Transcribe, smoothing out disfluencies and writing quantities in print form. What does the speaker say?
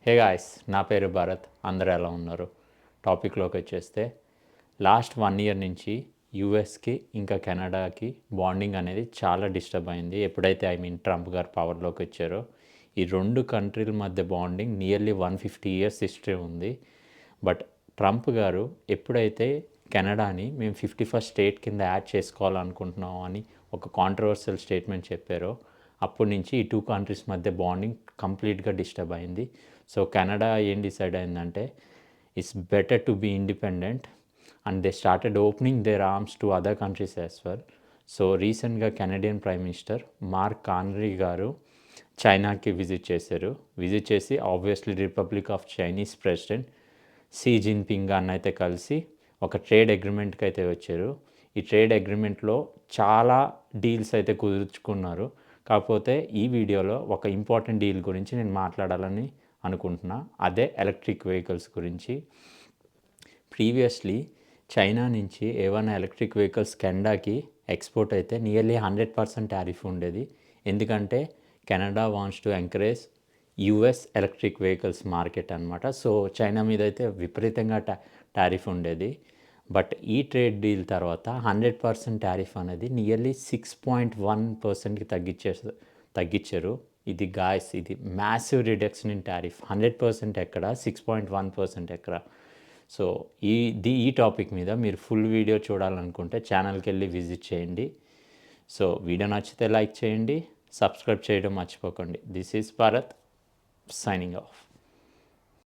Hey guys, నా పేరు భరత్. అందరూ ఎలా ఉన్నారు? టాపిక్లోకి వచ్చేస్తే లాస్ట్ 1 ఇయర్ నుంచి యూఎస్కి ఇంకా కెనడాకి బాండింగ్ అనేది చాలా డిస్టర్బ్ అయింది. ఎప్పుడైతే ట్రంప్ గారు పవర్లోకి వచ్చారో ఈ రెండు కంట్రీల మధ్య బాండింగ్ నియర్లీ 150 ఇయర్స్ హిస్టరీ ఉంది. బట్ ట్రంప్ గారు ఎప్పుడైతే కెనడాని మేము 51st స్టేట్ కింద యాడ్ చేసుకోవాలనుకుంటున్నాం అని ఒక కాంట్రవర్షియల్ స్టేట్మెంట్ చెప్పారో అప్పటి నుంచి ఈ టూ కంట్రీస్ మధ్య బాండింగ్ కంప్లీట్గా డిస్టర్బ్ అయింది. సో కెనడా ఏం డిసైడ్ అయిందంటే it's better to be independent and they started opening their arms to other countries as well. So రీసెంట్గా Canadian prime minister Mark Carney గారు చైనాకి విజిట్ చేశారు. విజిట్ చేసి obviously republic of Chinese president Xi Jinping గారిని అయితే కలిసి ఒక trade అగ్రిమెంట్కి అయితే వచ్చారు. ఈ ట్రేడ్ అగ్రిమెంట్లో చాలా డీల్స్ అయితే కుదుర్చుకున్నారు. కాకపోతే ఈ వీడియోలో ఒక ఇంపార్టెంట్ డీల్ గురించి నేను మాట్లాడాలని అనుకుంటున్నా. అదే ఎలక్ట్రిక్ వెహికల్స్ గురించి. ప్రీవియస్లీ చైనా నుంచి ఏవైనా ఎలక్ట్రిక్ వెహికల్స్ కెనడాకి ఎక్స్పోర్ట్ అయితే నియర్లీ 100% టారిఫ్ ఉండేది. ఎందుకంటే Canada wants to encourage US electric vehicles market అనమాట. సో చైనా మీద అయితే విపరీతంగా టారిఫ్ ఉండేది. బట్ ఈ ట్రేడ్ డీల్ తర్వాత 100% టారిఫ్ అనేది నియర్లీ 6.1%కి తగ్గించారు. ఇది గాయస్, ఇది మ్యాసివ్ రిడక్షన్ ఇన్ టారిఫ్. 100% ఎక్కడ, 6.1% ఎక్కడ. సో ఈ టాపిక్ మీద మీరు ఫుల్ వీడియో చూడాలనుకుంటే ఛానల్కి వెళ్ళి విజిట్ చేయండి. సో వీడియో నచ్చితే లైక్ చేయండి, సబ్స్క్రైబ్ చేయడం మర్చిపోకండి. This is Bharat, signing off.